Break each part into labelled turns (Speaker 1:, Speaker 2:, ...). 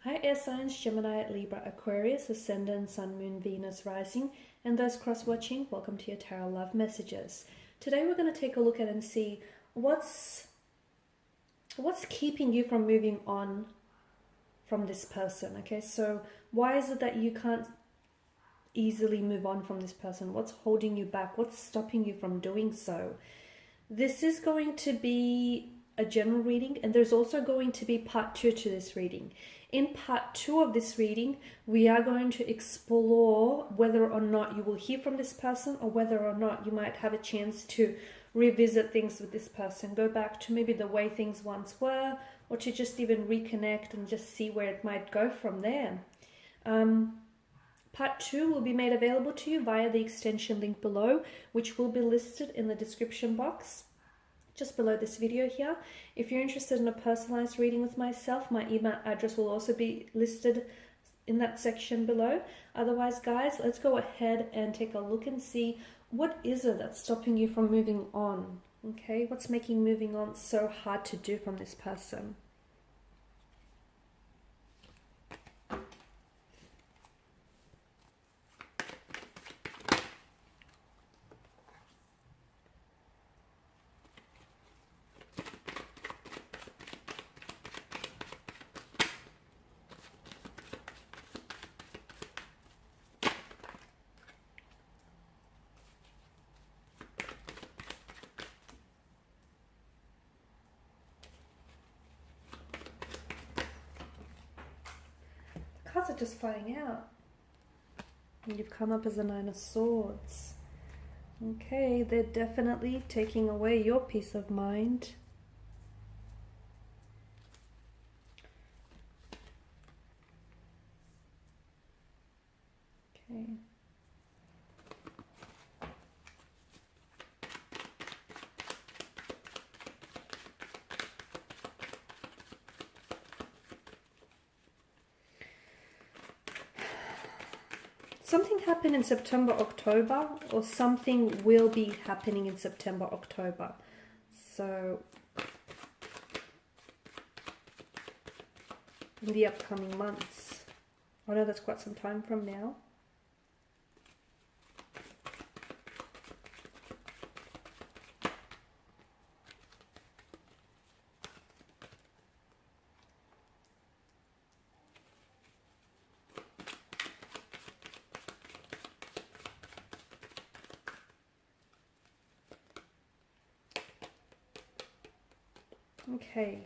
Speaker 1: Hi Air Signs, Gemini, Libra, Aquarius, Ascendant, Sun, Moon, Venus, Rising, and those cross-watching, welcome to your Tarot Love Messages. Today we're going to take a look at and see what's keeping you from moving on from this person, okay? So why is it that you can't easily move on from this person? What's holding you back? What's stopping you from doing so? This is going to be a general reading, and there's also going to be part 2 to this reading. In part 2 of this reading, we are going to explore whether or not you will hear from this person, or whether or not you might have a chance to revisit things with this person, go back to maybe the way things once were, or to just even reconnect and just see where it might go from there. Part 2 will be made available to you via the extension link below, which will be listed in the description box just below this video here. If you're interested in a personalized reading with myself, my email address will also be listed in that section below. Otherwise, guys, let's go ahead and take a look and see what is it that's stopping you from moving on. Okay, what's making moving on so hard to do from this person? Cards are just flying out. And you've come up as a 9 of Swords. Okay, they're definitely taking away your peace of mind. Okay. Something happened in September, October, or something will be happening in September, October. So, in the upcoming months. I know that's quite some time from now. Okay,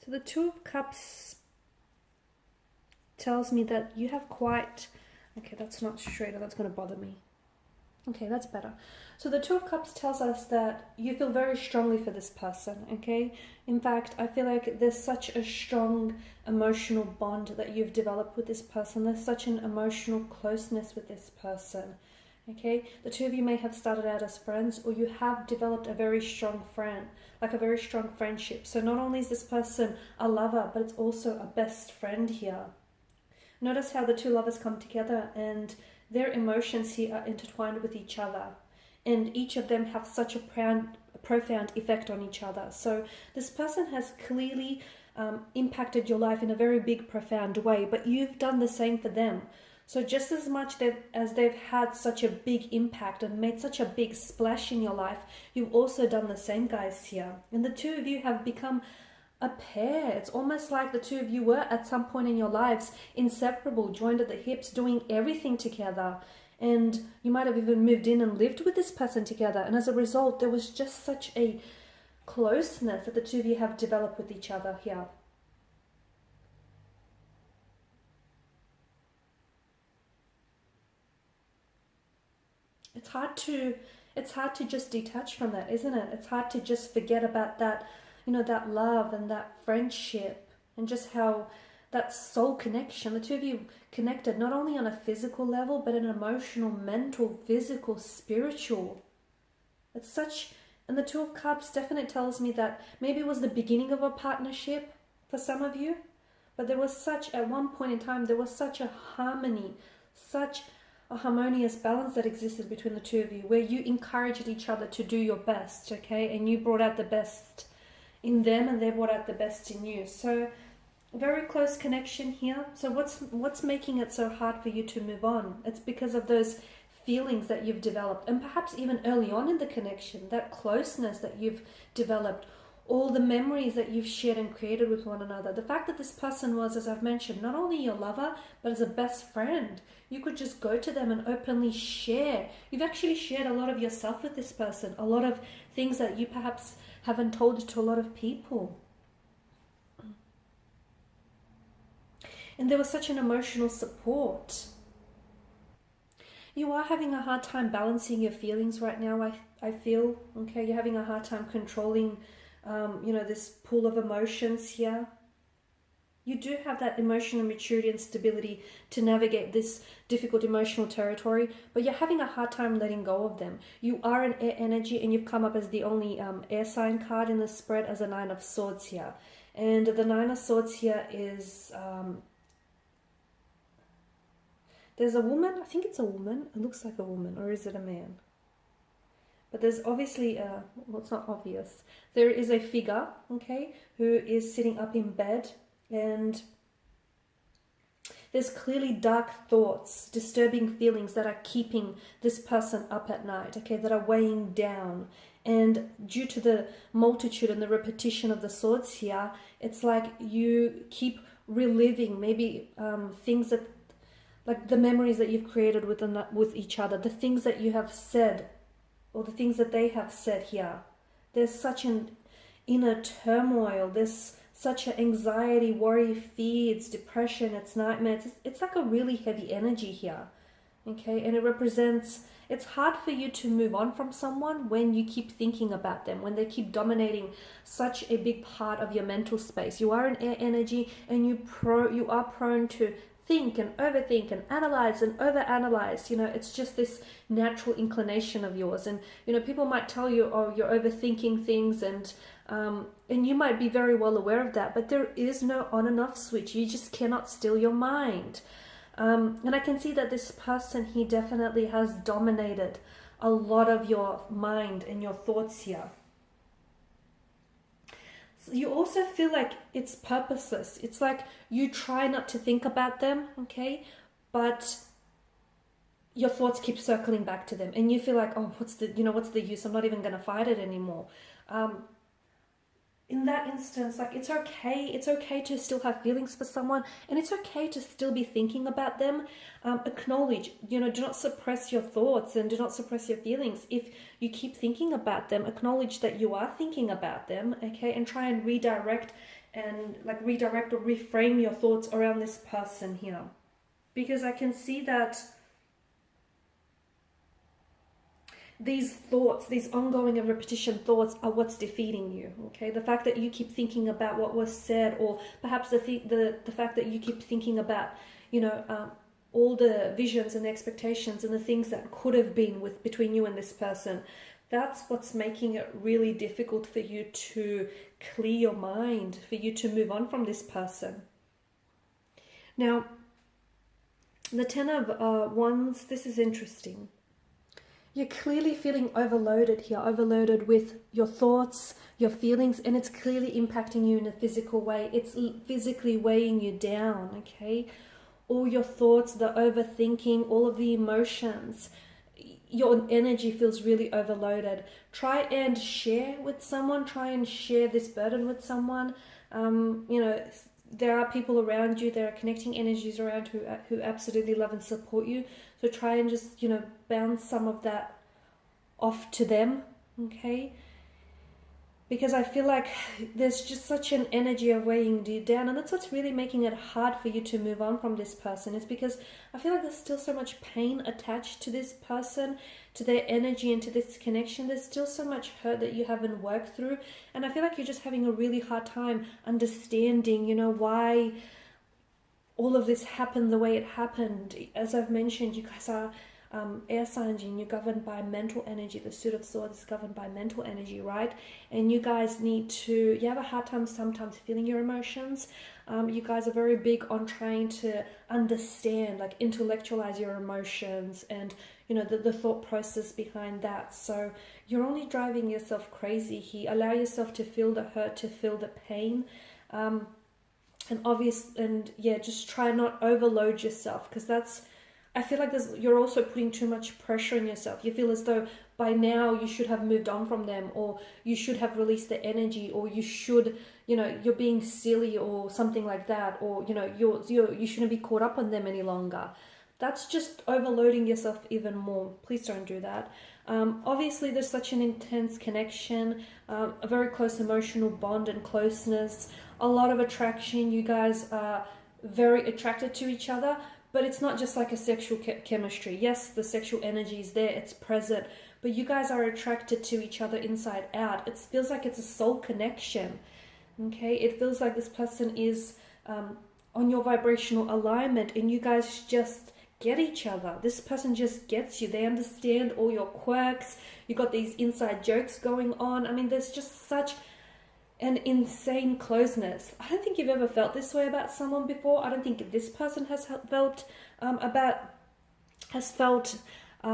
Speaker 1: so the Two of Cups tells me that you have quite, okay, that's not straight, that's going to bother me. Okay, that's better. So the Two of Cups tells us that you feel very strongly for this person, okay? In fact, I feel like there's such a strong emotional bond that you've developed with this person. There's such an emotional closeness with this person. Okay, the two of you may have started out as friends, or you have developed a very strong friend, like a very strong friendship. So not only is this person a lover, but it's also a best friend here. Notice how the two lovers come together and their emotions here are intertwined with each other. And each of them have such a profound effect on each other. So this person has clearly impacted your life in a very big, profound way, but you've done the same for them. So just as much as they've had such a big impact and made such a big splash in your life, you've also done the same, guys, here. And the two of you have become a pair. It's almost like the two of you were at some point in your lives inseparable, joined at the hips, doing everything together. And you might have even moved in and lived with this person together. And as a result, there was just such a closeness that the two of you have developed with each other here. It's hard to just detach from that, isn't it? It's hard to just forget about that, that love and that friendship, and just how that soul connection, the two of you connected not only on a physical level, but an emotional, mental, physical, spiritual. It's such, and the Two of Cups definitely tells me that maybe it was the beginning of a partnership for some of you, but there was such, at one point in time, there was such a harmony, such a harmonious balance that existed between the two of you, where you encouraged each other to do your best, okay? And you brought out the best in them and they brought out the best in you. So very close connection here. So what's making it so hard for you to move on? It's because of those feelings that you've developed, and perhaps even early on in the connection, that closeness that you've developed, all the memories that you've shared and created with one another. The fact that this person was, as I've mentioned, not only your lover, but as a best friend. You could just go to them and openly share. You've actually shared a lot of yourself with this person, a lot of things that you perhaps haven't told to a lot of people. And there was such an emotional support. You are having a hard time balancing your feelings right now, I feel. Okay, you're having a hard time controlling, this pool of emotions here. You do have that emotional maturity and stability to navigate this difficult emotional territory, but you're having a hard time letting go of them. You are an air energy, and you've come up as the only air sign card in the spread as a Nine of Swords here. And the Nine of Swords here is... there's a woman, I think it's a woman, it looks like a woman, or is it a man? But there's obviously, well, it's not obvious. There is a figure, okay, who is sitting up in bed, and there's clearly dark thoughts, disturbing feelings that are keeping this person up at night, okay, that are weighing down. And due to the multitude and the repetition of the swords here, it's like you keep reliving maybe things that, like the memories that you've created with each other, the things that you have said, or the things that they have said here. There's such an inner turmoil. There's such an anxiety, worry, fears, depression, it's nightmares. It's like a really heavy energy here, okay? And it represents, it's hard for you to move on from someone when you keep thinking about them, when they keep dominating such a big part of your mental space. You are an air energy, and you are prone to think and overthink and analyze and overanalyze. It's just this natural inclination of yours. And people might tell you, oh, you're overthinking things, and you might be very well aware of that, but there is no on and off switch. You just cannot still your mind. And I can see that this person, he definitely has dominated a lot of your mind and your thoughts here. You also feel like it's purposeless. It's like you try not to think about them, okay, but your thoughts keep circling back to them, and you feel like, oh, what's the use? I'm not even going to fight it anymore. In that instance, like, it's okay to still have feelings for someone, and it's okay to still be thinking about them. Acknowledge, do not suppress your thoughts, and do not suppress your feelings. If you keep thinking about them, acknowledge that you are thinking about them, okay, and try and redirect or reframe your thoughts around this person here. Because I can see that these thoughts, these ongoing and repetition thoughts, are what's defeating you, okay? The fact that you keep thinking about what was said, or perhaps the fact that you keep thinking about, all the visions and expectations and the things that could have been between you and this person, that's what's making it really difficult for you to clear your mind, for you to move on from this person. Now, the Ten of Wands, this is interesting. You're clearly feeling overloaded here, overloaded with your thoughts, your feelings, and it's clearly impacting you in a physical way. It's physically weighing you down, okay? All your thoughts, the overthinking, all of the emotions, your energy feels really overloaded. Try and share with someone, try and share this burden with someone. There are people around you, there are connecting energies around who absolutely love and support you. So try and just, bounce some of that off to them, okay? Because I feel like there's just such an energy of weighing you down, and that's what's really making it hard for you to move on from this person, is because I feel like there's still so much pain attached to this person, to their energy, and to this connection. There's still so much hurt that you haven't worked through, and I feel like you're just having a really hard time understanding, why all of this happened the way it happened. As I've mentioned, you guys are air signs, and you're governed by mental energy. The Suit of Swords is governed by mental energy, right? And you guys you have a hard time sometimes feeling your emotions. You guys are very big on trying to understand, like intellectualize your emotions and, the thought process behind that. So you're only driving yourself crazy here. Allow yourself to feel the hurt, to feel the pain. and yeah, just try not overload yourself, because I feel like you're also putting too much pressure on yourself. You feel as though by now you should have moved on from them, or you should have released the energy, or you should, you're being silly or something like that, or you shouldn't be caught up on them any longer. That's just overloading yourself even more. Please don't do that. Obviously, there's such an intense connection, a very close emotional bond and closeness, a lot of attraction. You guys are very attracted to each other, but it's not just like a sexual chemistry. Yes, the sexual energy is there, it's present, but you guys are attracted to each other inside out. It feels like it's a soul connection, okay? It feels like this person is on your vibrational alignment, and you guys just get each other. This person just gets you. They understand all your quirks. You got these inside jokes going on. I mean, there's just such an insane closeness. I don't think you've ever felt this way about someone before. I don't think this person has felt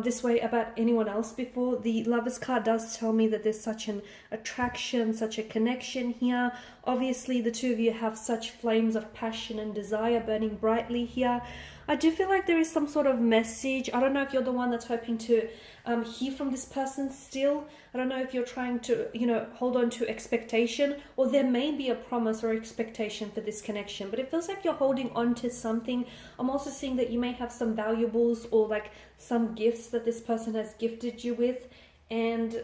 Speaker 1: this way about anyone else before. The Lovers card does tell me that there's such an attraction, such a connection here. Obviously, the two of you have such flames of passion and desire burning brightly here. I do feel like there is some sort of message. I don't know if you're the one that's hoping to hear from this person still. I don't know if you're trying to, hold on to expectation, or there may be a promise or expectation for this connection, but it feels like you're holding on to something. I'm also seeing that you may have some valuables or like some gifts that this person has gifted you with, and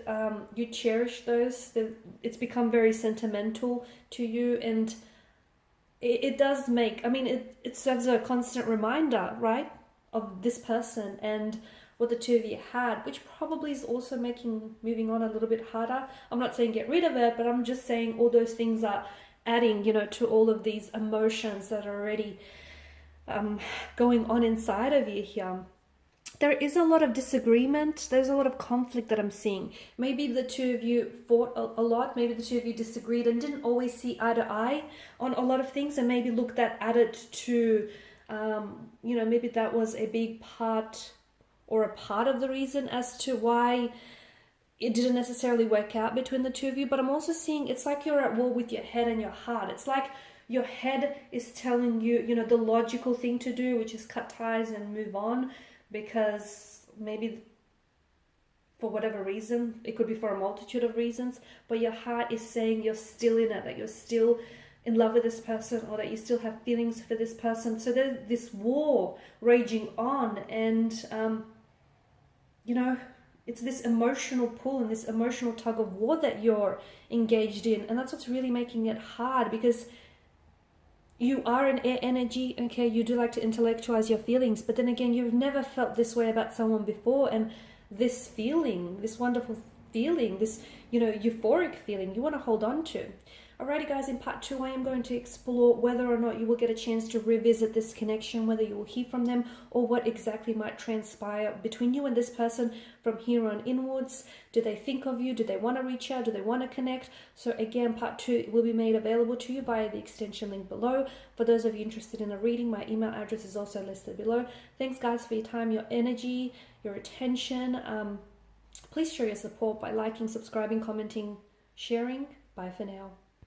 Speaker 1: you cherish those. It's become very sentimental to you, and it does make, it serves a constant reminder, right, of this person and what the two of you had, which probably is also making moving on a little bit harder. I'm not saying get rid of it, but I'm just saying all those things are adding, to all of these emotions that are already going on inside of you here. There is a lot of disagreement. There's a lot of conflict that I'm seeing. Maybe the two of you fought a lot. Maybe the two of you disagreed and didn't always see eye to eye on a lot of things, and maybe looked at it to, maybe that was a big part or a part of the reason as to why it didn't necessarily work out between the two of you. But I'm also seeing it's like you're at war with your head and your heart. It's like your head is telling you, the logical thing to do, which is cut ties and move on, because maybe for whatever reason, it could be for a multitude of reasons, but your heart is saying you're still in it, that you're still in love with this person, or that you still have feelings for this person. So there's this war raging on, and it's this emotional pull and this emotional tug of war that you're engaged in, and that's what's really making it hard, because you are an air energy, okay? You do like to intellectualize your feelings, but then again, you've never felt this way about someone before, and this feeling, this wonderful feeling, this, euphoric feeling, you want to hold on to. Alrighty guys, in part 2, I am going to explore whether or not you will get a chance to revisit this connection, whether you will hear from them, or what exactly might transpire between you and this person from here on inwards. Do they think of you? Do they want to reach out? Do they want to connect? So again, part 2 will be made available to you via the extension link below. For those of you interested in a reading, my email address is also listed below. Thanks guys for your time, your energy, your attention. Please show your support by liking, subscribing, commenting, sharing. Bye for now.